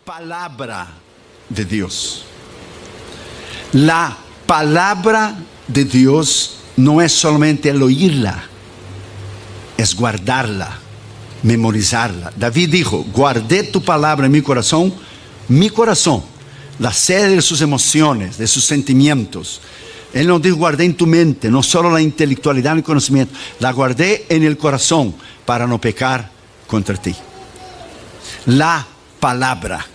palabra de Dios. La palabra de Dios no es solamente el oírla, es guardarla, memorizarla. David dijo: guardé tu palabra en mi corazón, la sede de sus emociones, de sus sentimientos. Él nos dijo: guardé en tu mente, no solo la intelectualidad y el conocimiento, la guardé en el corazón para no pecar contra ti. La palabra.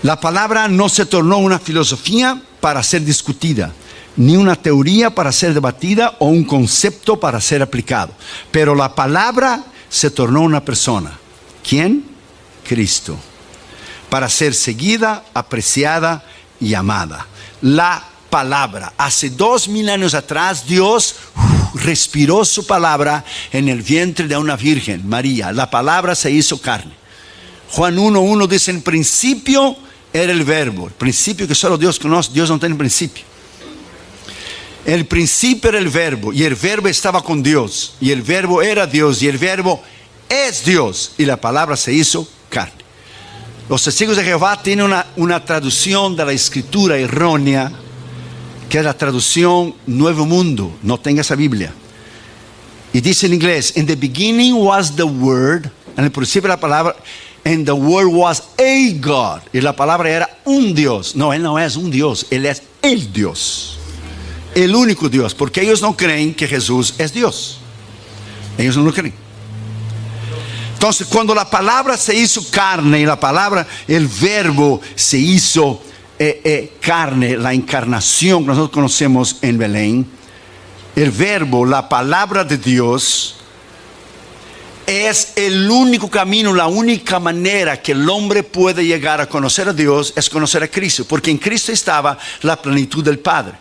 La palabra no se tornó una filosofía para ser discutida, ni una teoría para ser debatida o un concepto para ser aplicado. Pero la palabra se tornó una persona. ¿Quién? Cristo. Para ser seguida, apreciada y amada. La palabra. Hace 2000 años atrás, Dios respiró su palabra en el vientre de una virgen, María. La palabra se hizo carne. Juan 1:1 dice: en principio era el verbo. El principio que solo Dios conoce. Dios no tiene principio. El principio era el verbo, y el verbo estaba con Dios, y el verbo era Dios, y el verbo es Dios, y la palabra se hizo carne. Los testigos de Jehová tienen una traducción de la escritura errónea, que es la traducción Nuevo Mundo. No tenga esa Biblia. Y dice en inglés: in the beginning was the word. En el principio la palabra, and the word was a God. Y la palabra era un Dios. No, Él no es un Dios, Él es el Dios. El único Dios, porque ellos no creen que Jesús es Dios. Ellos no lo creen. Entonces, cuando la palabra se hizo carne, y la palabra, el verbo se hizo carne, la encarnación que nosotros conocemos en Belén, el verbo, la palabra de Dios, es el único camino, la única manera que el hombre puede llegar a conocer a Dios, es conocer a Cristo, porque en Cristo estaba la plenitud del Padre.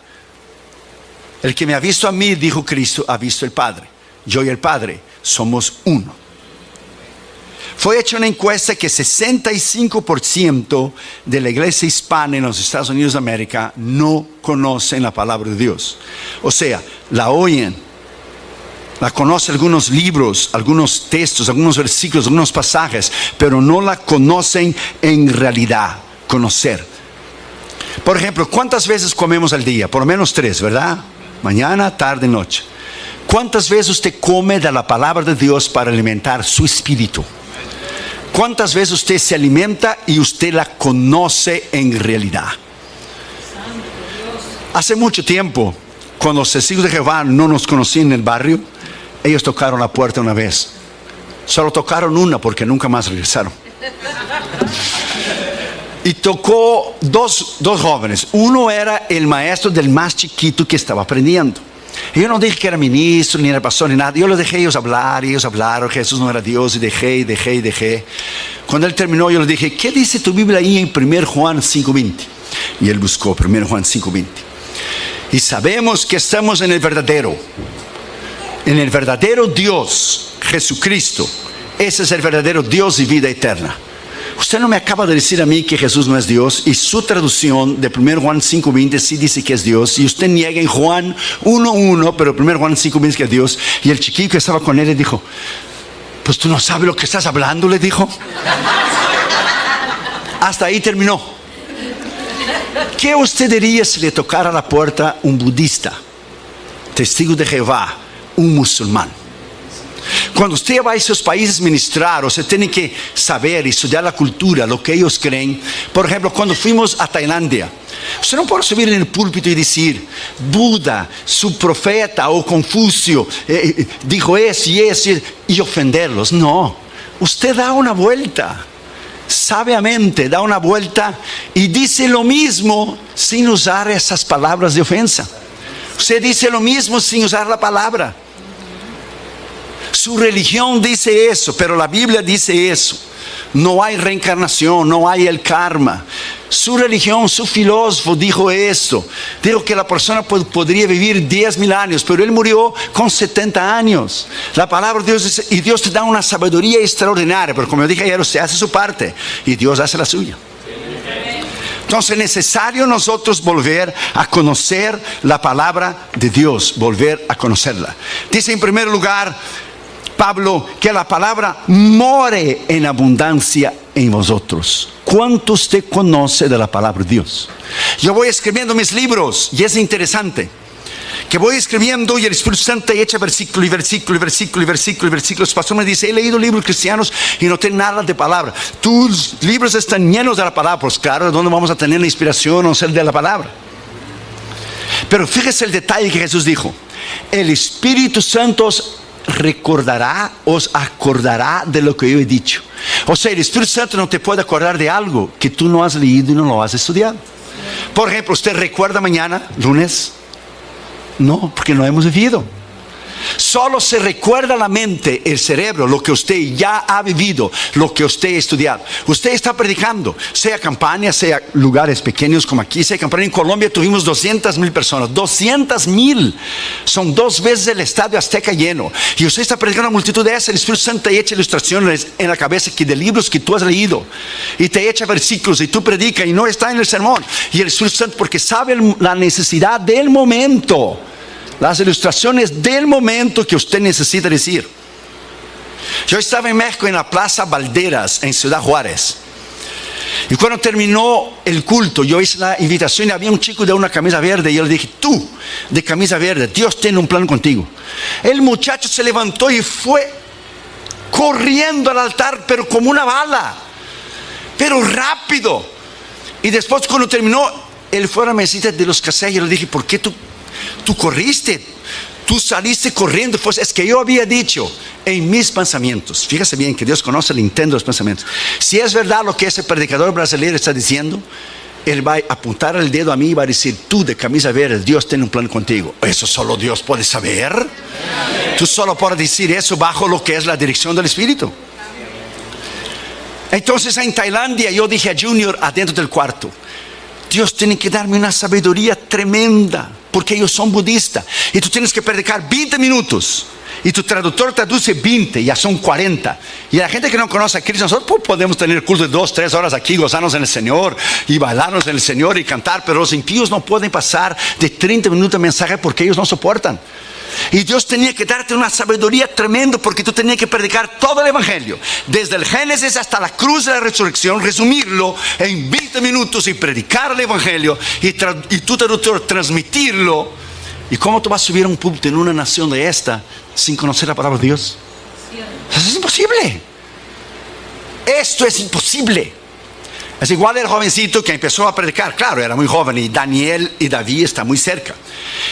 El que me ha visto a mí, dijo Cristo, ha visto el Padre. Yo y el Padre somos uno. Fue hecha una encuesta que 65% de la iglesia hispana en los Estados Unidos de América no conocen la palabra de Dios. O sea, la oyen, la conocen algunos libros, algunos textos, algunos versículos, algunos pasajes, pero no la conocen en realidad. Conocer. Por ejemplo, ¿cuántas veces comemos al día? Por lo menos 3, ¿verdad? Mañana, tarde, noche. ¿Cuántas veces usted come de la palabra de Dios para alimentar su espíritu? ¿Cuántas veces usted se alimenta y usted la conoce en realidad? Hace mucho tiempo, cuando los testigos de Jehová no nos conocían en el barrio, ellos tocaron la puerta una vez. Solo tocaron una, porque nunca más regresaron. Y tocó dos jóvenes. Uno era el maestro del más chiquito que estaba aprendiendo. Y yo no dije que era ministro, ni era pastor, ni nada. Yo los dejé ellos hablar, y ellos hablaron. Jesús no era Dios, y dejé. Cuando él terminó, yo les dije: ¿qué dice tu Biblia ahí en 1 Juan 5:20? Y él buscó 1 Juan 5:20. Y sabemos que estamos en el verdadero Dios, Jesucristo. Ese es el verdadero Dios y vida eterna. Usted no me acaba de decir a mí que Jesús no es Dios, y su traducción de 1 Juan 5:20 sí dice que es Dios, y usted niega en Juan 1:1, pero 1 Juan 5:20 que es Dios. Y el chiquillo que estaba con él le dijo: pues tú no sabes lo que estás hablando, le dijo. Hasta ahí terminó. ¿Qué usted diría si le tocara la puerta un budista, testigo de Jehová, un musulmán? Cuando usted va a esos países a ministrar, usted tiene que saber y estudiar la cultura, lo que ellos creen. Por ejemplo, cuando fuimos a Tailandia, usted no puede subir en el púlpito y decir: Buda, su profeta, o Confucio dijo eso y ofenderlos. No, usted da una vuelta, sabiamente da una vuelta, y dice lo mismo sin usar esas palabras de ofensa. Usted dice lo mismo sin usar la palabra. Su religión dice eso, pero la Biblia dice eso. No hay reencarnación, no hay el karma. Su religión, su filósofo dijo esto. Dijo que la persona podría vivir 10,000 años, pero él murió con 70 años. La palabra de Dios dice, y Dios te da una sabiduría extraordinaria, pero como yo dije ayer, usted hace su parte y Dios hace la suya. Entonces es necesario nosotros volver a conocer la palabra de Dios, volver a conocerla. Dice en primer lugar, Pablo, que la palabra more en abundancia en vosotros. ¿Cuánto usted conoce de la palabra de Dios? Yo voy escribiendo mis libros y es interesante que voy escribiendo y el Espíritu Santo echa versículo y versículo y versículo y versículo y versículo. El pastor me dice, he leído libros cristianos y no tengo nada de palabra. Tus libros están llenos de la palabra. Pues claro, ¿de dónde vamos a tener la inspiración o ser de la palabra? Pero fíjese el detalle que Jesús dijo. El Espíritu Santo os recordará, os acordará de lo que yo he dicho. O sea, el Espíritu Santo no te puede acordar de algo que tú no has leído y no lo has estudiado. Por ejemplo, ¿usted recuerda mañana, lunes? No, porque no hemos vivido. Solo se recuerda la mente, el cerebro, lo que usted ya ha vivido, lo que usted ha estudiado. Usted está predicando, sea campaña, sea lugares pequeños como aquí, sea campaña. En Colombia tuvimos 200,000 personas, 200,000. Son 2 veces el estadio Azteca lleno. Y usted está predicando a una multitud de esas. El Espíritu Santo te echa ilustraciones en la cabeza que de libros que tú has leído. Y te echa versículos y tú predicas y no está en el sermón. Y el Espíritu Santo, porque sabe la necesidad del momento, las ilustraciones del momento que usted necesita decir. Yo estaba en México, en la Plaza Valderas, en Ciudad Juárez. Y cuando terminó el culto, yo hice la invitación y había un chico de una camisa verde. Y yo le dije, tú, de camisa verde, Dios tiene un plan contigo. El muchacho se levantó y fue corriendo al altar, pero como una bala, pero rápido. Y después, cuando terminó, él fue a la mesita de los casellos. Yo le dije, ¿por qué tú corriste? Tú saliste corriendo. Pues es que yo había dicho en mis pensamientos, fíjese bien que Dios conoce el intento de los pensamientos. Si es verdad lo que ese predicador brasileño está diciendo, él va a apuntar el dedo a mí y va a decir, tú de camisa verde, Dios tiene un plan contigo. Eso solo Dios puede saber. Tú solo puedes decir eso bajo lo que es la dirección del Espíritu. Entonces en Tailandia yo dije a Junior adentro del cuarto, Dios tiene que darme una sabiduría tremenda, porque ellos son budistas y tú tienes que predicar 20 minutos y tu traductor traduce 20, ya son 40. Y la gente que no conoce a Cristo, nosotros podemos tener culto de 2, 3 horas aquí, gozarnos en el Señor y bailarnos en el Señor y cantar, pero los impíos no pueden pasar de 30 minutos de mensaje porque ellos no soportan. Y Dios tenía que darte una sabiduría tremenda, porque tú tenías que predicar todo el evangelio desde el Génesis hasta la cruz de la resurrección, resumirlo en 20 minutos y predicar el evangelio y tu traductor transmitirlo. ¿Y cómo tú vas a subir a un púlpito en una nación de esta sin conocer la palabra de Dios? Eso es imposible. Esto es imposible. Es igual el jovencito que empezó a predicar. Claro, era muy joven y Daniel y David están muy cerca.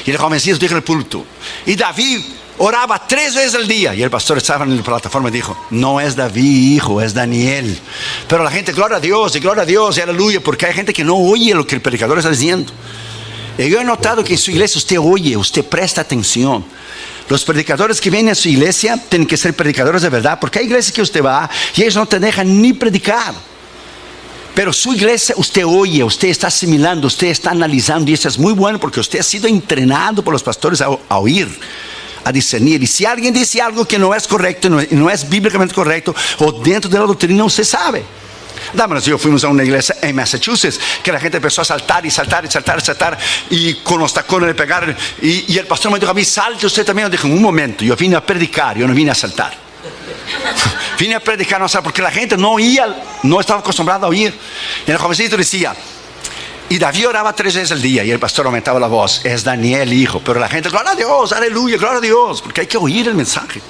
Y el jovencito dijo en el púlpito, y David oraba 3 veces al día. Y el pastor estaba en la plataforma y dijo, no es David, hijo, es Daniel. Pero la gente, gloria a Dios y aleluya, porque hay gente que no oye lo que el predicador está diciendo. Y yo he notado que en su iglesia usted oye, usted presta atención. Los predicadores que vienen a su iglesia tienen que ser predicadores de verdad, porque hay iglesias que usted va y ellos no te dejan ni predicar. Pero su iglesia usted oye, usted está asimilando, usted está analizando, y eso es muy bueno porque usted ha sido entrenado por los pastores a oír, a discernir. Y si alguien dice algo que no es correcto, no es bíblicamente correcto o dentro de la doctrina, usted sabe. Dámonos, yo fuimos a una iglesia en Massachusetts que la gente empezó a saltar y saltar y saltar y saltar, y con los tacones le pegaron, y el pastor me dijo a mí, salte usted también. Yo dije, un momento, yo vine a predicar, yo no vine a saltar. Vine a predicar, no sé, porque la gente no oía, no estaba acostumbrada a oír. Y el jovencito decía, y David oraba 3 veces al día, y el pastor aumentaba la voz, es Daniel, hijo. Pero la gente, gloria a Dios, aleluya, gloria a Dios, porque hay que oír el mensaje.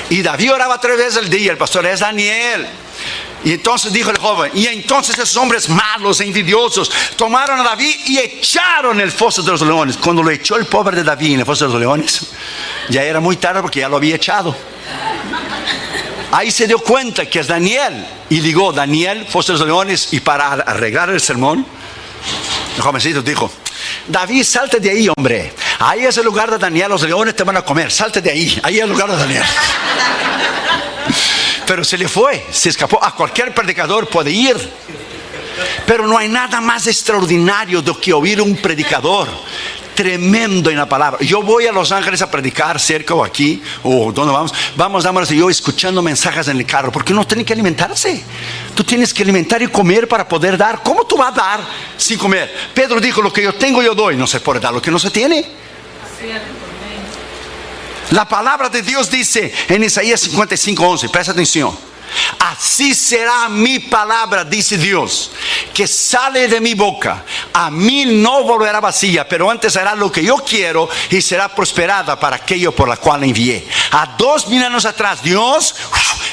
Y David oraba 3 veces al día, el pastor, es Daniel. Y entonces dijo el joven, y entonces esos hombres malos e envidiosos tomaron a David y echaron en el foso de los leones. Cuando lo echó el pobre de David en el foso de los leones, ya era muy tarde porque ya lo había echado. Ahí se dio cuenta que es Daniel, y ligó Daniel, foso de los leones. Y para arreglar el sermón, el jovencito dijo, David, salte de ahí, hombre, ahí es el lugar de Daniel, los leones te van a comer, salte de ahí, ahí es el lugar de Daniel. Pero se le fue, se escapó. A cualquier predicador puede ir, pero no hay nada más extraordinario do que oír un predicador tremendo en la palabra. Yo voy a Los Ángeles a predicar, cerca o aquí o donde vamos yo escuchando mensajes en el carro, porque uno tiene que alimentarse. Tú tienes que alimentar y comer para poder dar. ¿Cómo tú vas a dar sin comer? Pedro dijo, lo que yo tengo yo doy. No se puede dar lo que no se tiene. La palabra de Dios dice en Isaías 55:11, presta atención. Así será mi palabra, dice Dios, que sale de mi boca. A mí no volverá vacía, pero antes hará lo que yo quiero y será prosperada para aquello por la cual la envié. A 2000 años atrás, Dios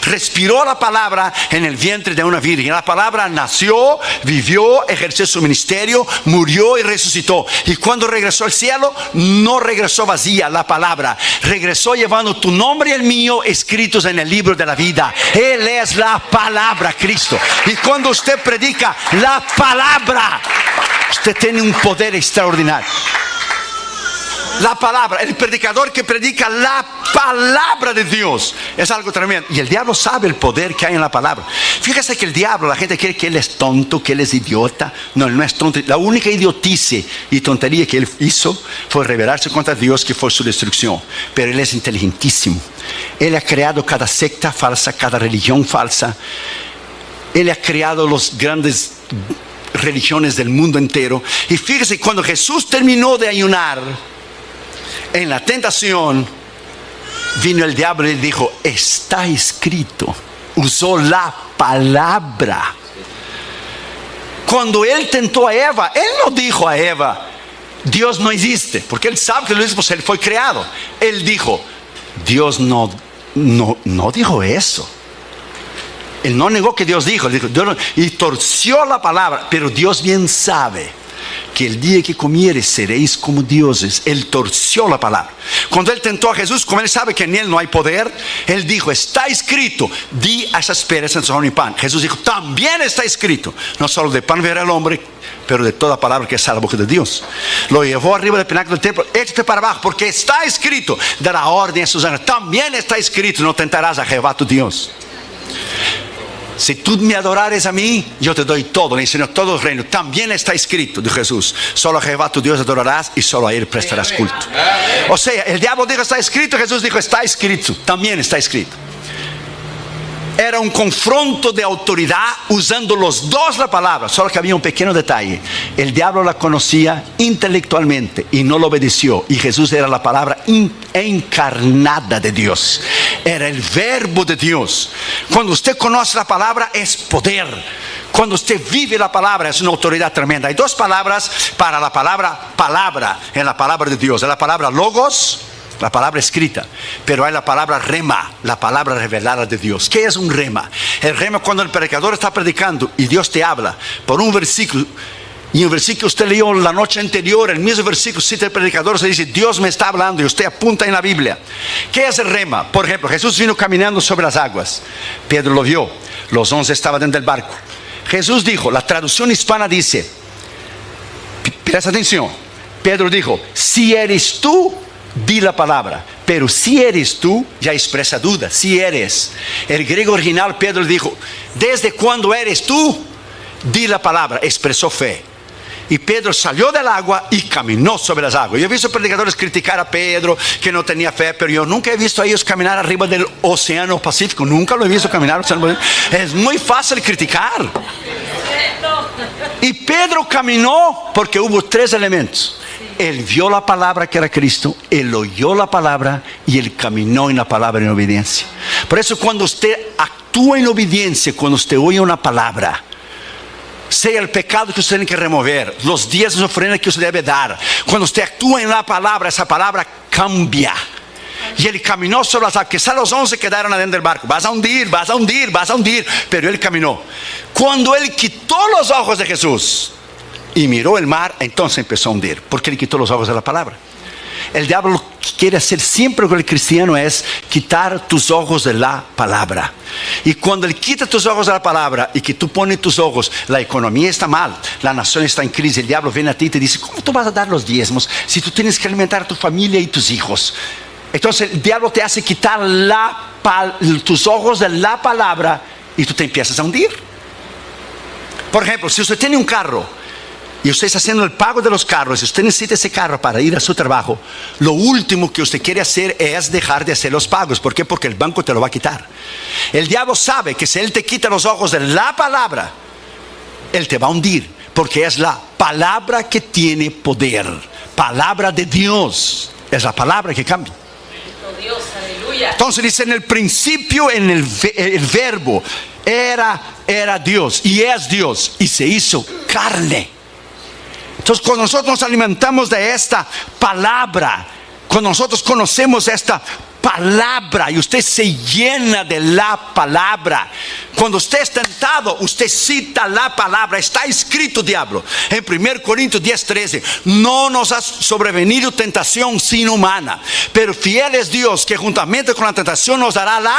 respiró la palabra en el vientre de una virgen. La palabra nació, vivió, ejerció su ministerio, murió y resucitó. Y cuando regresó al cielo, no regresó vacía. La palabra regresó llevando tu nombre y el mío escritos en el libro de la vida. Él es la palabra, Cristo. Y cuando usted predica la palabra, usted tiene un poder extraordinario. La palabra, el predicador que predica la palabra de Dios es algo tremendo. Y el diablo sabe el poder que hay en la palabra. Fíjese que el diablo, la gente cree que él es tonto, que él es idiota. No, él no es tonto. La única idiotice y tontería que él hizo fue rebelarse contra Dios, que fue su destrucción. Pero él es inteligentísimo. Él ha creado cada secta falsa, cada religión falsa. Él ha creado los grandes religiones del mundo entero. Y fíjese, cuando Jesús terminó de ayunar, en la tentación, vino el diablo y dijo: está escrito. Usó la palabra. Cuando él tentó a Eva, él no dijo a Eva: Dios no existe, porque él sabe que lo dice, pues él fue creado. Él dijo: Dios no dijo eso. Él no negó que Dios dijo, Dios no, y torció la palabra. Pero Dios bien sabe que el día que comieres seréis como dioses. Él torció la palabra. Cuando él tentó a Jesús, como él sabe que en él no hay poder, él dijo: está escrito, di a esas piedras en son y pan. Jesús dijo: también está escrito, no solo de pan vivirá el hombre, pero de toda palabra que sale de la boca de Dios. Lo llevó arriba del pináculo del templo: échate para abajo, porque está escrito, dará orden a sus ángeles. También está escrito: no tentarás a Jehová tu Dios. Si tú me adorares a mí, yo te doy todo, le enseño todo el reino. También está escrito, dijo Jesús: solo a Jehová tu Dios adorarás y solo a él prestarás culto. O sea, el diablo dijo: está escrito. Jesús dijo: está escrito. También está escrito. Era un confronto de autoridad usando los dos la palabra. Solo que había un pequeño detalle: el diablo la conocía intelectualmente y no lo obedeció. Y Jesús era la palabra encarnada de Dios. Era el verbo de Dios. Cuando usted conoce la palabra, es poder. Cuando usted vive la palabra, es una autoridad tremenda. Hay dos palabras para la palabra en la palabra de Dios. Es la palabra logos, la palabra escrita, pero hay la palabra rema, la palabra revelada de Dios. ¿Qué es un rema? El rema, cuando el predicador está predicando y Dios te habla por un versículo, y el versículo usted leyó la noche anterior, el mismo versículo cita el predicador, se dice: Dios me está hablando, y usted apunta en la Biblia. ¿Qué es el rema? Por ejemplo, Jesús vino caminando sobre las aguas. Pedro lo vio. Los 11 estaban dentro del barco. Jesús dijo, la traducción hispana dice, presta atención, Pedro dijo: si eres tú, di la palabra. Pero si eres tú, ya expresa duda. Si eres. El griego original, Pedro dijo: desde cuando eres tú, di la palabra. Expresó fe. Y Pedro salió del agua y caminó sobre las aguas. Yo he visto predicadores criticar a Pedro, que no tenía fe, pero yo nunca he visto a ellos caminar arriba del océano Pacífico. Nunca lo he visto caminar. Es muy fácil criticar. Y Pedro caminó porque hubo tres elementos. Él vio la palabra, que era Cristo. Él oyó la palabra y él caminó en la palabra en obediencia. Por eso, cuando usted actúa en obediencia, cuando usted oye una palabra, sea el pecado que usted tiene que remover, los días de ofrenda que usted debe dar, cuando usted actúa en la palabra, esa palabra cambia. Y él caminó sobre las aguas. Quizá los 11 quedaron adentro del barco: vas a hundir, vas a hundir, vas a hundir. Pero él caminó. Cuando él quitó los ojos de Jesús y miró el mar, entonces empezó a hundir, porque él quitó los ojos de la palabra. El diablo lo que quiere hacer siempre con el cristiano es quitar tus ojos de la palabra. Y cuando él quita tus ojos de la palabra y que tú pones tus ojos, la economía está mal, la nación está en crisis, el diablo viene a ti y te dice: ¿cómo tú vas a dar los diezmos si tú tienes que alimentar a tu familia y tus hijos? Entonces el diablo te hace quitar tus ojos de la palabra y tú te empiezas a hundir. Por ejemplo, si usted tiene un carro y usted está haciendo el pago de los carros, y usted necesita ese carro para ir a su trabajo, lo último que usted quiere hacer es dejar de hacer los pagos. ¿Por qué? Porque el banco te lo va a quitar. El diablo sabe que si él te quita los ojos de la palabra, él te va a hundir, porque es la palabra que tiene poder. Palabra de Dios es la palabra que cambia. Dios, aleluya. Entonces dice, en el principio, el verbo era Dios y es Dios y se hizo carne. Entonces cuando nosotros nos alimentamos de esta palabra, cuando nosotros conocemos esta palabra y usted se llena de la palabra, cuando usted es tentado, usted cita la palabra. Está escrito, diablo, en 1 Corintios 10:13, no nos ha sobrevenido tentación sino humana, pero fiel es Dios que juntamente con la tentación nos dará la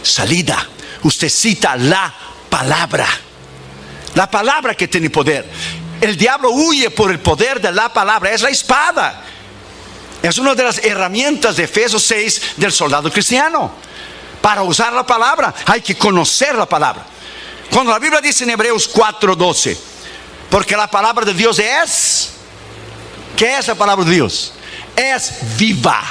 salida. Usted cita la palabra que tiene poder. El diablo huye por el poder de la palabra. Es la espada. Es una de las herramientas de Efesios 6 del soldado cristiano. Para usar la palabra hay que conocer la palabra. Cuando la Biblia dice en Hebreos 4:12, porque la palabra de Dios es, ¿qué es la palabra de Dios? Es viva,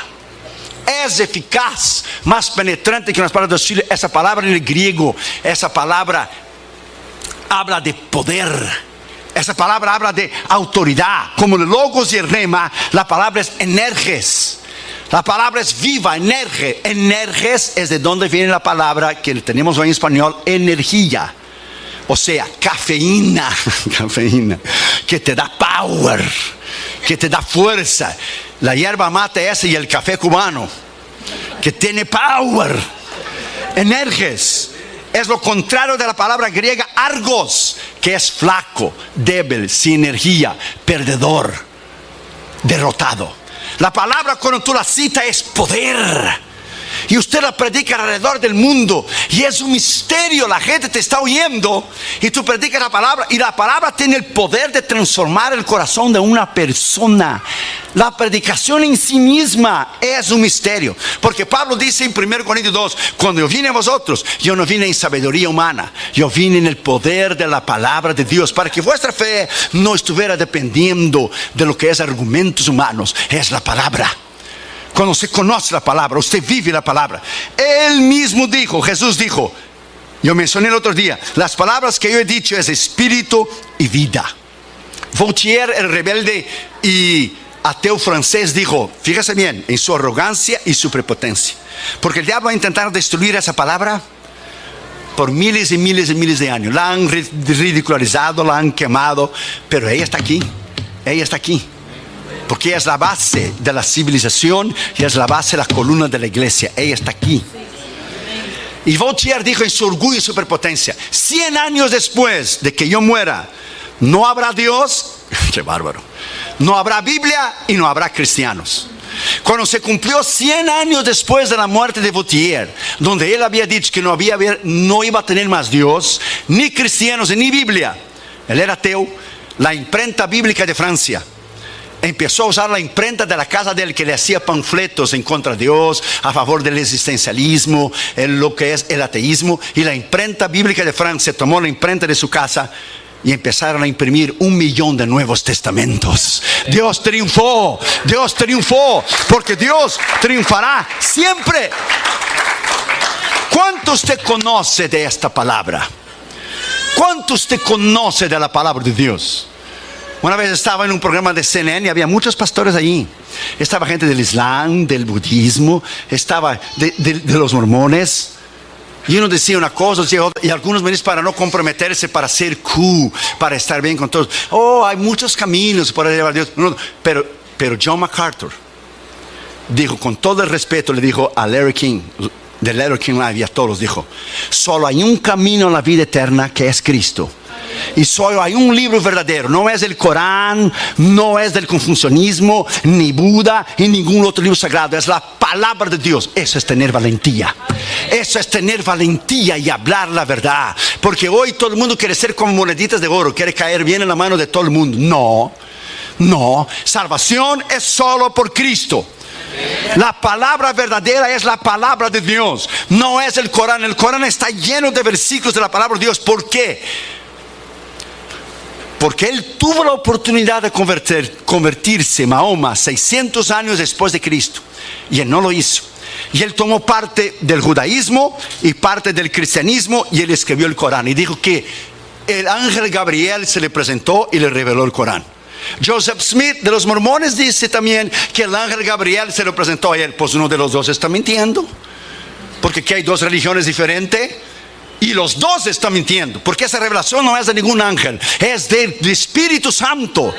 es eficaz, más penetrante que las palabras de Chile. Esa palabra en el griego, esa palabra habla de poder. Esa palabra habla de autoridad. Como el logos y el rema, la palabra es energes. La palabra es viva, energe. Energes es de donde viene la palabra que tenemos hoy en español, energía. O sea, cafeína. Cafeína. Que te da power, que te da fuerza. La hierba mate esa y el café cubano, que tiene power. Energes. Es lo contrario de la palabra griega argos, que es flaco, débil, sin energía, perdedor, derrotado. La palabra cuando tú la citas es poder. Y usted la predica alrededor del mundo y es un misterio. La gente te está oyendo y tú predicas la palabra, y la palabra tiene el poder de transformar el corazón de una persona. La predicación en sí misma es un misterio, porque Pablo dice en 1 Corintios 2, cuando yo vine a vosotros, yo no vine en sabiduría humana, yo vine en el poder de la palabra de Dios, para que vuestra fe no estuviera dependiendo de lo que es argumentos humanos. Es la palabra. Cuando se conoce la palabra, usted vive la palabra. Él mismo dijo, Jesús dijo, yo mencioné el otro día, las palabras que yo he dicho es espíritu y vida. Voltaire, el rebelde y ateo francés, dijo, fíjese bien, en su arrogancia y su prepotencia, porque el diablo va a intentar destruir esa palabra por miles y miles y miles de años. La han ridicularizado, la han quemado, pero ella está aquí, ella está aquí. Porque es la base de la civilización y es la base de la columna de la iglesia. Ella está aquí. Y Voltaire dijo en su orgullo y superpotencia, 100 años después de que yo muera, no habrá Dios. Qué bárbaro. No habrá Biblia y no habrá cristianos. Cuando se cumplió 100 años después de la muerte de Voltaire, donde él había dicho que no iba a tener más Dios, ni cristianos, ni Biblia. Él era ateo. La imprenta bíblica de Francia empezó a usar la imprenta de la casa de él, que le hacía panfletos en contra de Dios, a favor del existencialismo, lo que es el ateísmo. Y la imprenta bíblica de Francia tomó la imprenta de su casa y empezaron a imprimir 1 millón de Nuevos Testamentos. Dios triunfó, porque Dios triunfará siempre. ¿Cuánto usted conoce de esta palabra? ¿Cuánto usted conoce de la palabra de Dios? Una vez estaba en un programa de CNN y había muchos pastores allí. Estaba gente del Islam, del budismo, estaba de los mormones. Y uno decía una cosa, decía otra, y algunos me dicen para no comprometerse, para ser cool, para estar bien con todos. Oh, hay muchos caminos para llevar a Dios. No, pero John MacArthur dijo, con todo el respeto, le dijo a Larry King, de Larry King Live, y a todos dijo, solo hay un camino a la vida eterna, que es Cristo. Y solo hay un libro verdadero. No es el Corán, no es del confucianismo, ni Buda, ni ningún otro libro sagrado. Es la palabra de Dios. Eso es tener valentía. Eso es tener valentía y hablar la verdad. Porque hoy todo el mundo quiere ser como moneditas de oro, quiere caer bien en la mano de todo el mundo. No, salvación es solo por Cristo. La palabra verdadera es la palabra de Dios, no es el Corán. El Corán está lleno de versículos de la palabra de Dios. ¿Por qué? Porque él tuvo la oportunidad de convertirse, Mahoma, 600 años después de Cristo, y él no lo hizo. Y él tomó parte del judaísmo y parte del cristianismo, y él escribió el Corán y dijo que el ángel Gabriel se le presentó y le reveló el Corán. Joseph Smith de los mormones dice también que el ángel Gabriel se lo presentó a él. Pues uno de los dos está mintiendo, porque aquí hay dos religiones diferentes y los dos están mintiendo, porque esa revelación no es de ningún ángel, es del Espíritu Santo.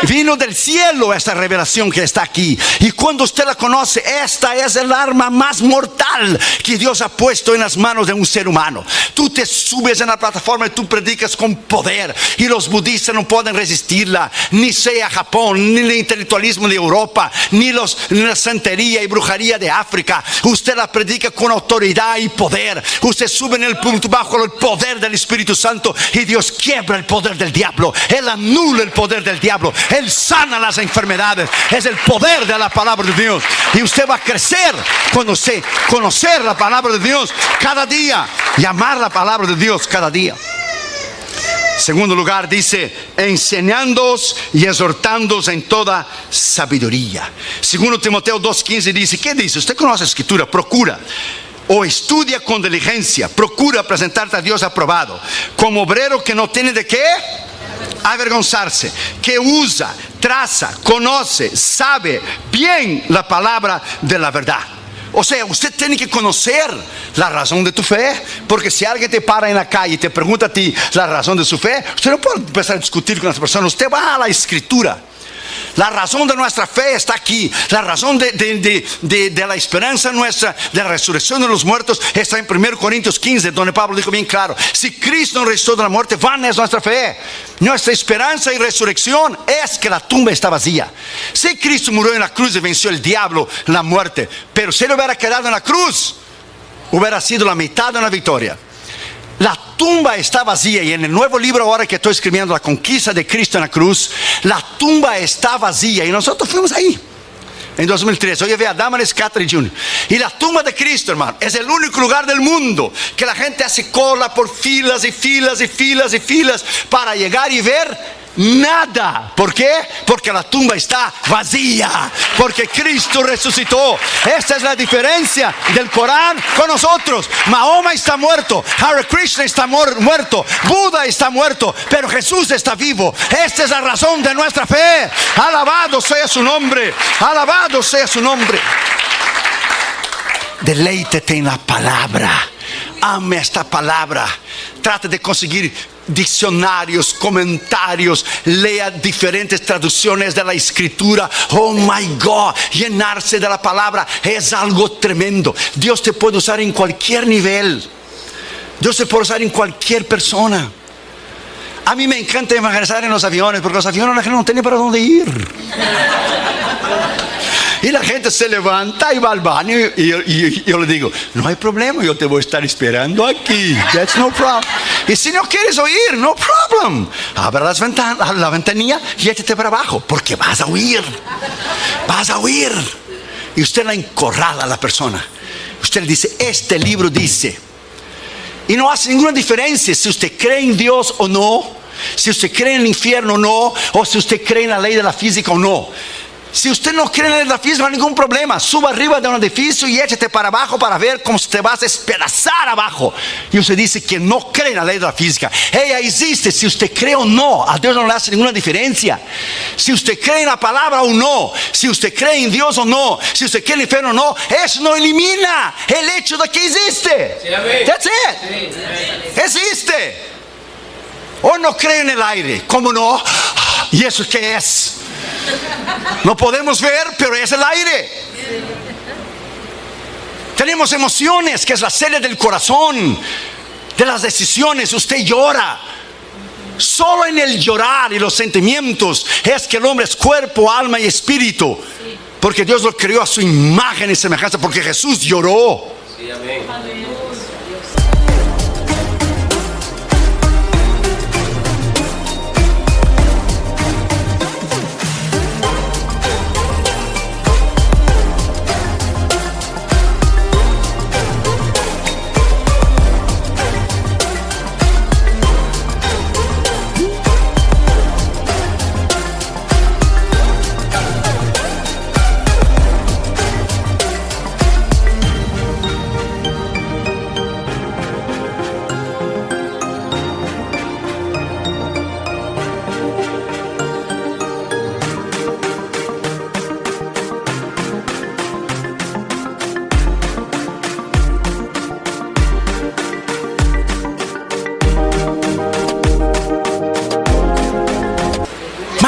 Vino del cielo esta revelación que está aquí, y cuando usted la conoce, esta es el arma más mortal que Dios ha puesto en las manos de un ser humano. Tú te subes en la plataforma y tú predicas con poder, y los budistas no pueden resistirla, ni sea Japón, ni el intelectualismo de Europa, ni la santería y brujería de África. Usted la predica con autoridad y poder. Usted sube en el punto bajo el poder del Espíritu Santo, y Dios quiebra el poder del diablo. Él anula el poder del diablo. Él sana las enfermedades. Es el poder de la palabra de Dios, y usted va a crecer cuando se conocer la palabra de Dios cada día y amar la palabra de Dios cada día. Segundo lugar, dice: enseñándoos y exhortándoos en toda sabiduría. Segundo Timoteo 2:15 dice, ¿qué dice? Usted conoce la escritura. Procura o estudia con diligencia, procura presentarte a Dios aprobado, como obrero que no tiene de qué avergonzarse, que usa, traza, conoce, sabe bien la palabra de la verdad. O sea, usted tiene que conocer la razón de tu fe, porque si alguien te para en la calle y te pregunta a ti la razón de su fe, usted no puede empezar a discutir con esa persona. Usted va a la escritura. La razón de nuestra fe está aquí. La razón de la esperanza nuestra, de la resurrección de los muertos, está en 1 Corintios 15, donde Pablo dijo bien claro: si Cristo nos resucitó de la muerte, vana es nuestra fe. Nuestra esperanza y resurrección es que la tumba está vacía. Si Cristo murió en la cruz y venció el diablo, la muerte, pero si él hubiera quedado en la cruz, hubiera sido la mitad de una victoria. La tumba está vacía, y en el nuevo libro ahora que estoy escribiendo, La conquista de Cristo en la cruz, la tumba está vacía, y nosotros fuimos ahí en 2013. Hoy ve a Damaris Catherine Jr. Y la tumba de Cristo, hermano, es el único lugar del mundo que la gente hace cola por filas y filas y filas y filas para llegar y ver nada. ¿Por qué? Porque la tumba está vacía, porque Cristo resucitó. Esta es la diferencia del Corán con nosotros. Mahoma está muerto, Hare Krishna está muerto, Buda está muerto, pero Jesús está vivo. Esta es la razón de nuestra fe. Alabado sea su nombre, alabado sea su nombre. Deleítete en la palabra. Ame esta palabra. Trate de conseguir diccionarios, comentarios, lea diferentes traducciones de la escritura. Oh my God, llenarse de la palabra es algo tremendo. Dios te puede usar en cualquier nivel. Dios te puede usar en cualquier persona. A mí me encanta evangelizar en los aviones, porque los aviones la gente no tiene para dónde ir. Y la gente se levanta y va al baño, y yo le digo: no hay problema, yo te voy a estar esperando aquí. That's no problem. Y si no quieres oír, no problem. Abra la ventanilla y échate para abajo, porque vas a oír. Vas a oír. Y usted la encorrala a la persona. Usted le dice: este libro dice. Y no hace ninguna diferencia si usted cree en Dios o no, si usted cree en el infierno o no, o si usted cree en la ley de la física o no. Si usted no cree en la ley de la física, no hay ningún problema. Suba arriba de un edificio y échate para abajo para ver cómo te vas a despedazar abajo. Y usted dice que no cree en la ley de la física. Ella existe, si usted cree o no. A Dios no le hace ninguna diferencia. Si usted cree en la palabra o no, si usted cree en Dios o no, si usted cree en el infierno o no, eso no elimina el hecho de que existe. That's it. Existe. O no cree en el aire. ¿Cómo no? ¿Y eso qué es? No podemos ver, pero es el aire. Tenemos emociones, que es la sede del corazón, de las decisiones. Usted llora. Solo en el llorar y los sentimientos es que el hombre es cuerpo, alma y espíritu, porque Dios lo creó a su imagen y semejanza, porque Jesús lloró. Sí, amén.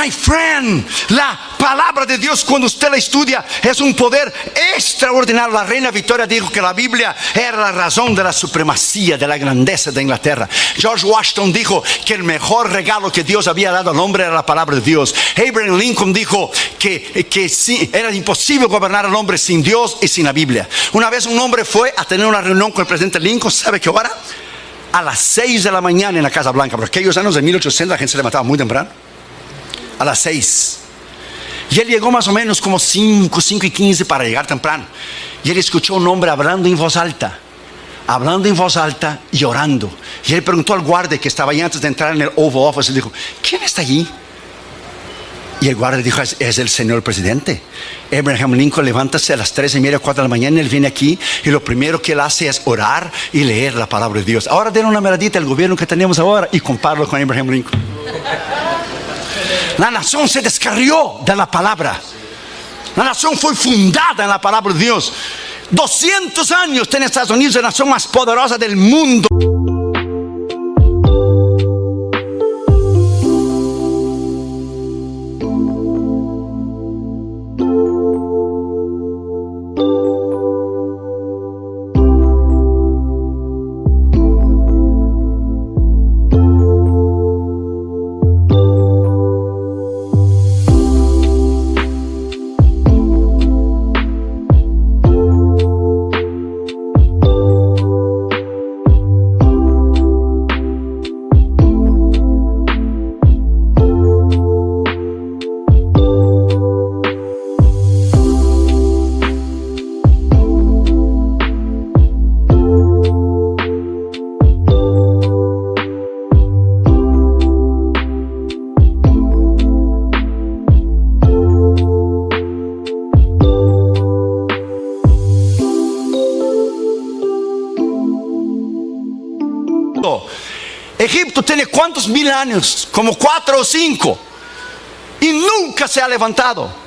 My friend, la palabra de Dios, cuando usted la estudia, es un poder extraordinario. La reina Victoria dijo que la Biblia era la razón de la supremacía, de la grandeza de Inglaterra. George Washington dijo que el mejor regalo que Dios había dado al hombre era la palabra de Dios. Abraham Lincoln dijo que sí, era imposible gobernar al hombre sin Dios y sin la Biblia. Una vez un hombre fue a tener una reunión con el presidente Lincoln. ¿Sabe qué hora? A las 6 de la mañana en la Casa Blanca. Por aquellos años de 1800 la gente se levantaba muy temprano. A las 6. Y él llegó más o menos como 5:15 para llegar temprano. Y él escuchó un hombre hablando en voz alta y orando. Y él preguntó al guardia que estaba ahí antes de entrar en el Oval Office. Y dijo: ¿quién está allí? Y el guardia dijo: es el señor presidente. Abraham Lincoln levántase a las 3:30, 4 de la mañana. Él viene aquí y lo primero que él hace es orar y leer la palabra de Dios. Ahora den una miradita al gobierno que tenemos ahora y compáralo con Abraham Lincoln. La nación se descarrió de la palabra. La nación fue fundada en la palabra de Dios. 200 años tiene Estados Unidos, la nación más poderosa del mundo. Egipto tiene ¿cuántos mil años? Como 4 o 5. Y nunca se ha levantado.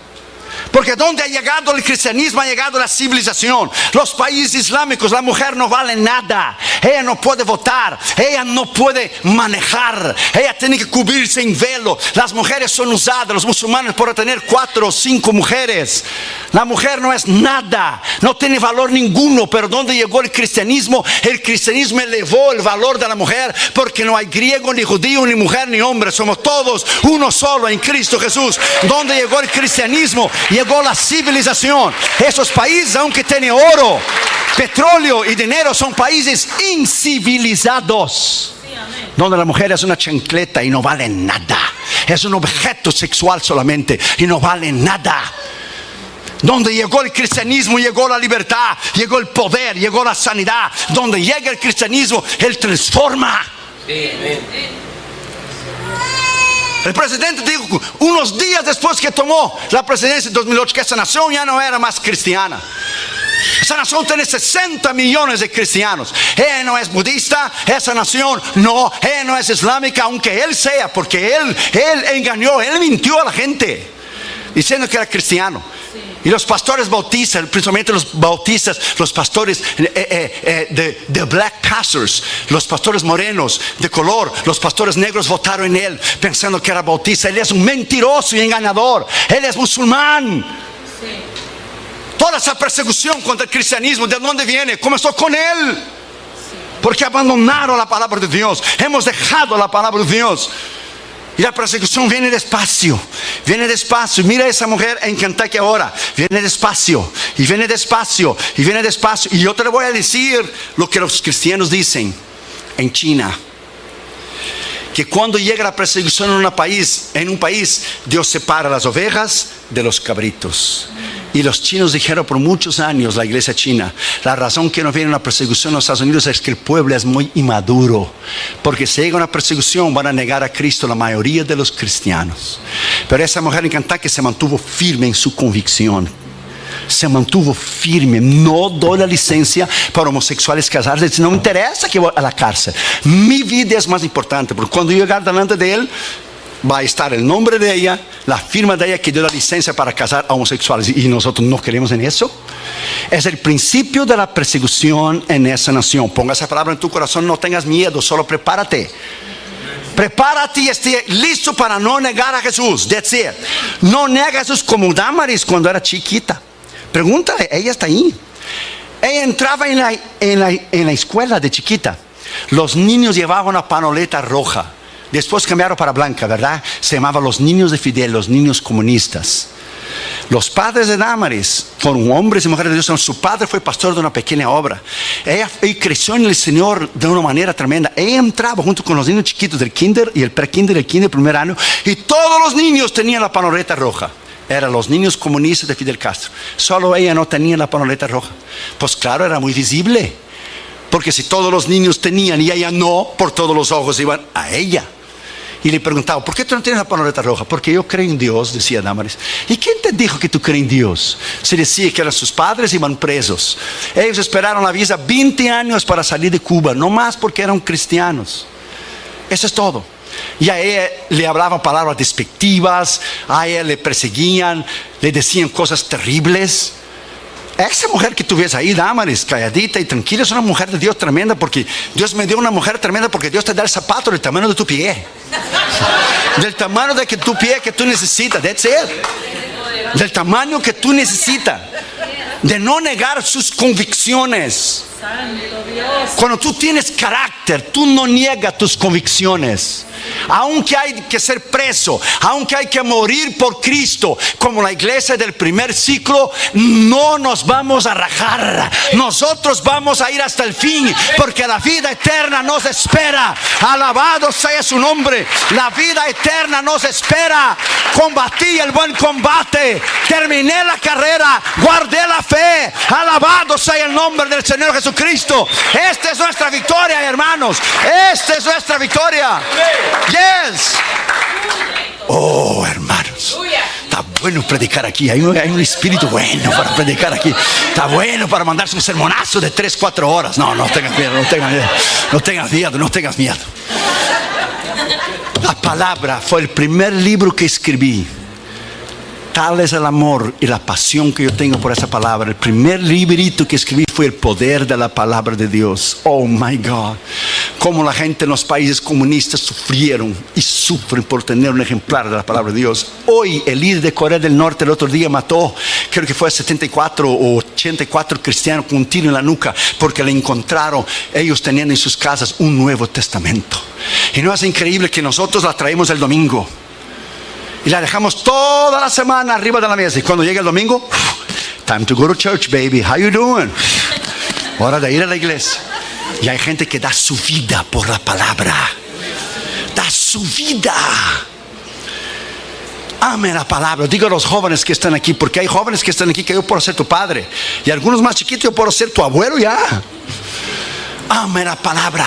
Porque donde ha llegado el cristianismo, ha llegado la civilización. Los países islámicos, la mujer no vale nada. Ella no puede votar, ella no puede manejar, ella tiene que cubrirse en velo. Las mujeres son usadas, los musulmanes, por tener 4 o 5 mujeres. La mujer no es nada, no tiene valor ninguno. Pero donde llegó el cristianismo elevó el valor de la mujer. Porque no hay griego, ni judío, ni mujer, ni hombre. Somos todos uno solo en Cristo Jesús. Donde llegó el cristianismo, llegó la civilización. Esos países, aunque tienen oro, petróleo y dinero, son países incivilizados. Donde la mujer es una chancleta y no vale nada. Es un objeto sexual solamente y no vale nada. Donde llegó el cristianismo, llegó la libertad, llegó el poder, llegó la sanidad. Donde llega el cristianismo, Él transforma. El presidente dijo unos días después que tomó la presidencia en 2008 que esa nación ya no era más cristiana. Esa nación tiene 60 millones de cristianos. Ella no es budista, esa nación no, ella no es islámica, aunque él sea, porque él engañó, él mintió a la gente diciendo que era cristiano. Y los pastores bautistas, principalmente los bautistas, los pastores de black pastors, los pastores morenos de color, los pastores negros votaron en él pensando que era bautista. Él es un mentiroso y engañador. Él es musulmán. Toda esa persecución contra el cristianismo, ¿de dónde viene? Comenzó con él. Porque abandonaron la palabra de Dios. Hemos dejado la palabra de Dios. Y la persecución viene despacio. Viene despacio. Mira a esa mujer en Kentucky ahora. Viene despacio. Y viene despacio. Y viene despacio. Y yo te le voy a decir lo que los cristianos dicen en China. Que cuando llega la persecución en un país, Dios separa las ovejas de los cabritos. Y los chinos dijeron por muchos años, la iglesia china, la razón que no viene una persecución en los Estados Unidos es que el pueblo es muy inmaduro. Porque si llega una persecución van a negar a Cristo la mayoría de los cristianos. Pero esa mujer en Kentucky se mantuvo firme en su convicción. Se mantuvo firme. No doy la licencia para homosexuales casarse. No me interesa que voy a la cárcel. Mi vida es más importante. Porque cuando yo llegar delante de él, va a estar el nombre de ella, la firma de ella que dio la licencia para casar a homosexuales. Y nosotros no queremos en eso. Es el principio de la persecución en esa nación. Ponga esa palabra en tu corazón. No tengas miedo, solo prepárate. Prepárate y esté listo para no negar a Jesús. That's it. No nega a Jesús como Damaris cuando era chiquita. Pregúntale, ella está ahí. Ella entraba en la escuela de chiquita. Los niños llevaban una panoleta roja. Después cambiaron para blanca, ¿verdad? Se llamaban los niños de Fidel, los niños comunistas. Los padres de Damaris fueron hombres y mujeres de Dios. Su padre fue pastor de una pequeña obra. Ella creció en el Señor de una manera tremenda. Ella entraba junto con los niños chiquitos del kinder y el pre-kinder, el kinder primer año, y todos los niños tenían la panoleta roja. Eran los niños comunistas de Fidel Castro. Solo ella no tenía la panoleta roja. Pues claro, era muy visible. Porque si todos los niños tenían y ella no, por todos los ojos iban a ella. Y le preguntaba, ¿por qué tú no tienes la panoleta roja? Porque yo creo en Dios, decía Damaris. ¿Y quién te dijo que tú crees en Dios? Se decía que eran sus padres, iban presos. Ellos esperaron la visa 20 años para salir de Cuba, no más porque eran cristianos. Eso es todo. Y a ella le hablaban palabras despectivas, a ella le perseguían, le decían cosas terribles. Esa mujer que tú ves ahí, Damaris, calladita y tranquila, es una mujer de Dios tremenda, porque Dios me dio una mujer tremenda, porque Dios te da el zapato del tamaño de tu pie. Del tamaño de tu pie que tú necesitas. That's it. Del tamaño que tú necesitas. De no negar sus convicciones. Cuando tú tienes carácter, tú no niegas tus convicciones. Aunque hay que ser preso, aunque hay que morir por Cristo, como la iglesia del primer ciclo, no nos vamos a rajar. Nosotros vamos a ir hasta el fin, porque la vida eterna nos espera. Alabado sea su nombre. La vida eterna nos espera. Combatí el buen combate, terminé la carrera, guardé la fe. Alabado sea el nombre del Señor Jesucristo. Esta es nuestra victoria, hermanos. Esta es nuestra victoria. Yes. Oh, hermanos, está bueno predicar aquí. Hay un espíritu bueno para predicar aquí. Está bueno para mandarse un sermonazo de 3-4 horas. No tengas miedo, no tengas miedo. No tengas miedo, no tengas miedo. La palabra fue el primer libro que escribí. Tal es el amor y la pasión que yo tengo por esa palabra. El primer librito que escribí fue el poder de la palabra de Dios. Oh my God. Cómo la gente en los países comunistas sufrieron y sufren por tener un ejemplar de la palabra de Dios. Hoy el líder de Corea del Norte el otro día mató, creo que fue 74 o 84 cristianos con un tiro en la nuca, porque le encontraron ellos teniendo en sus casas un Nuevo Testamento. Y no es increíble que nosotros la traemos el domingo y la dejamos toda la semana arriba de la mesa, y cuando llega el domingo, time to go to church, baby, how you doing? Hora de ir a la iglesia. Y hay gente que da su vida por la palabra. Da su vida. Ame la palabra. Digo a los jóvenes que están aquí, porque hay jóvenes que están aquí que yo puedo ser tu padre, y algunos más chiquitos yo puedo ser tu abuelo ya. Ame la palabra.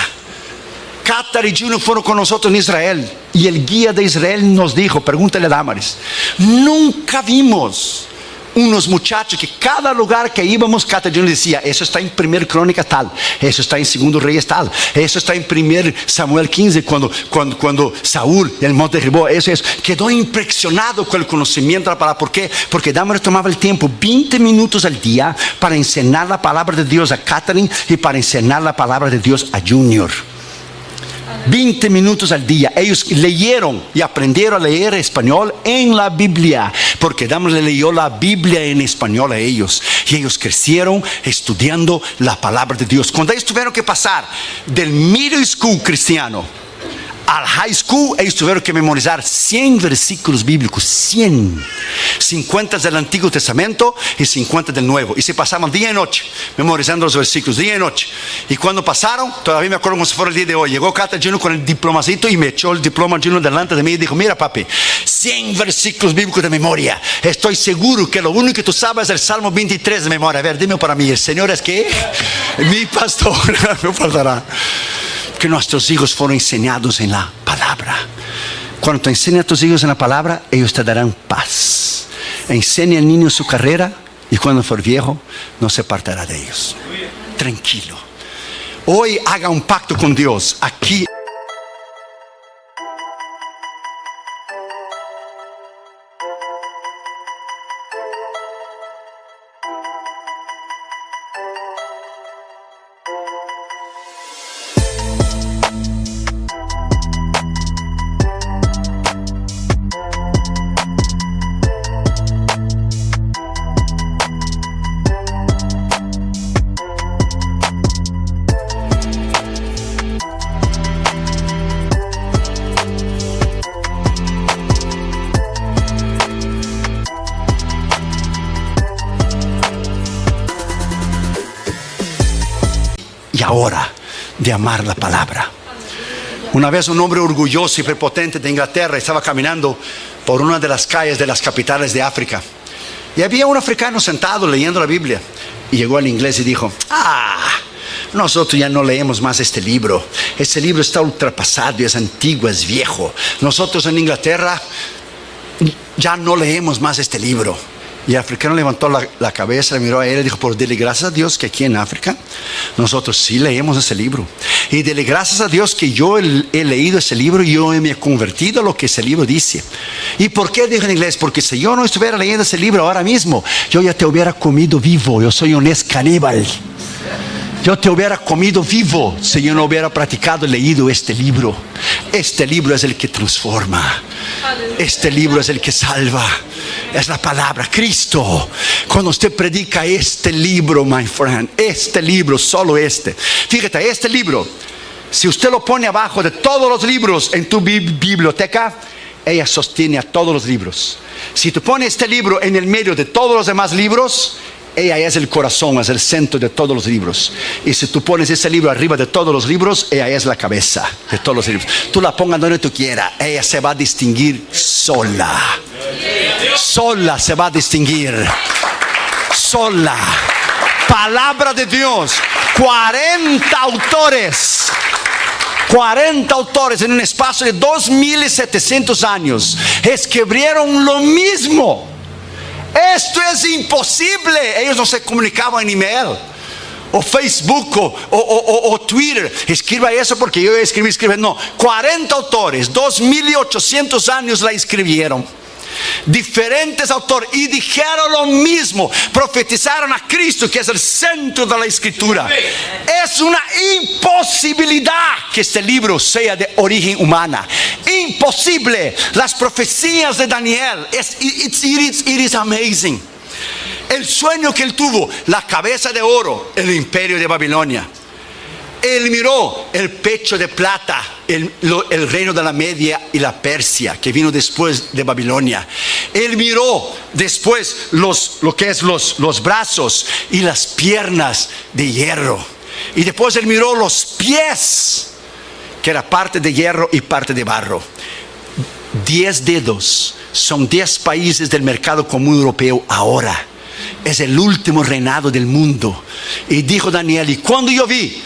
Qatar y Juno fueron con nosotros en Israel, y el guía de Israel nos dijo, pregúntale a Damaris, nunca vimos unos muchachos que cada lugar que íbamos, Qatar y Juno decía, eso está en 1 Crónica tal, eso está en 2 Reyes tal, eso está en 1 Samuel 15, cuando Saúl el monte derribó, eso es. Quedó impresionado con el conocimiento de la palabra. ¿Por qué? Porque Damaris tomaba el tiempo 20 minutos al día para enseñar la palabra de Dios a Catherine y para enseñar la palabra de Dios a Junior. 20 minutos al día. Ellos leyeron y aprendieron a leer español en la Biblia, porque Damaris le leyó la Biblia en español a ellos, y ellos crecieron estudiando la palabra de Dios. Cuando ellos tuvieron que pasar del middle school cristiano al high school, ellos tuvieron que memorizar 100 versículos bíblicos, 100, 50 del Antiguo Testamento y 50 del Nuevo, y se pasaban día y noche memorizando los versículos, día y noche. Y cuando pasaron, todavía me acuerdo como si fuera el día de hoy, llegó Cata Junior con el diplomacito y me echó el diploma Junior delante de mí y dijo, mira papi, 100 versículos bíblicos de memoria. Estoy seguro que lo único que tú sabes es el Salmo 23 de memoria. A ver, dime para mí, el Señor es que mi pastor, no faltará. Que nuestros hijos fueron enseñados en la palabra. Cuando tú enseñas a tus hijos en la palabra, ellos te darán paz. Enseña al niño su carrera, y cuando fuere viejo no se apartará de ellos. Tranquilo. Hoy haga un pacto con Dios aquí. hora de amar la palabra. Una vez un hombre orgulloso y prepotente de Inglaterra estaba caminando por una de las calles de las capitales de África. Y había un africano sentado leyendo la Biblia. Y llegó al inglés y dijo: nosotros ya no leemos más este libro. Este libro está ultrapasado, es antiguo, es viejo. Nosotros en Inglaterra ya no leemos más este libro. Y el africano levantó la cabeza, le miró a él y dijo: por dele gracias a Dios que aquí en África nosotros sí leemos ese libro. Y dele gracias a Dios que yo he leído ese libro y yo me he convertido a lo que ese libro dice. ¿Y por qué dijo en inglés? Porque si yo no estuviera leyendo ese libro ahora mismo, yo ya te hubiera comido vivo. Yo soy un ex caníbal. Yo te hubiera comido vivo si yo no hubiera practicado y leído este libro. Este libro es el que transforma. Este libro es el que salva. Es la palabra, Cristo. Cuando usted predica este libro, my friend, este libro, solo este. Fíjate, este libro, si usted lo pone abajo de todos los libros en tu biblioteca, ella sostiene a todos los libros. Si tú pones este libro en el medio de todos los demás libros, ella es el corazón, es el centro de todos los libros. Y si tú pones ese libro arriba de todos los libros, ella es la cabeza de todos los libros. Tú la pongas donde tú quieras, ella se va a distinguir sola. Sola se va a distinguir. Sola. Palabra de Dios. 40 autores. 40 autores en un espacio de 2700 años escribieron lo mismo. Esto es imposible. Ellos no se comunicaban en email o Facebook o Twitter. Escriba eso porque yo escribí. No, 40 autores, 2800 años la escribieron. Diferentes autores y dijeron lo mismo. Profetizaron a Cristo, que es el centro de la escritura. Es una imposibilidad que este libro sea de origen humana. Imposible. Las profecías de Daniel, it is amazing. El sueño que él tuvo, la cabeza de oro, el imperio de Babilonia. Él miró el pecho de plata, el reino de la Media y la Persia, que vino después de Babilonia. Él miró después lo que es los brazos y las piernas de hierro. Y después él miró los pies, que era parte de hierro y parte de barro. 10 dedos son 10 países del mercado común europeo ahora. Es el último reinado del mundo. Y dijo Daniel: y cuando yo vi,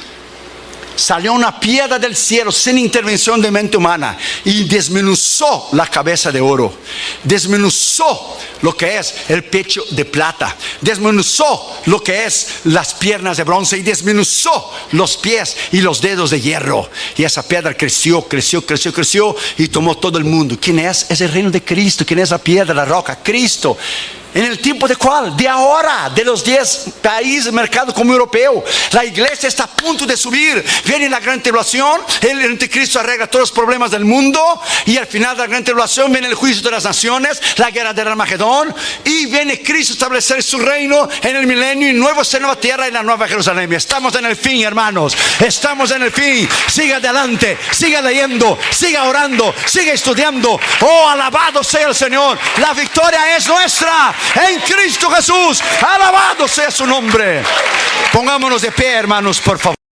salió una piedra del cielo sin intervención de mente humana y desmenuzó la cabeza de oro, desmenuzó lo que es el pecho de plata, desmenuzó lo que es las piernas de bronce y desmenuzó los pies y los dedos de hierro. Y esa piedra creció y tomó todo el mundo. ¿Quién es? Es el reino de Cristo. ¿Quién es la piedra, la roca? Cristo. ¿En el tiempo de cuál? De ahora, de los 10 países del mercado común europeo. La iglesia está a punto de subir. Viene la gran tribulación, el anticristo arregla todos los problemas del mundo, y al final de la gran tribulación viene el juicio de las naciones, la guerra del Armagedón, y viene Cristo a establecer su reino en el milenio, y nueva tierra y la nueva Jerusalén. Estamos en el fin, hermanos. Estamos en el fin. Siga adelante, siga leyendo, siga orando, siga estudiando. Oh, alabado sea el Señor. La victoria es nuestra en Cristo Jesús. Alabado sea su nombre. Pongámonos de pie, hermanos, por favor.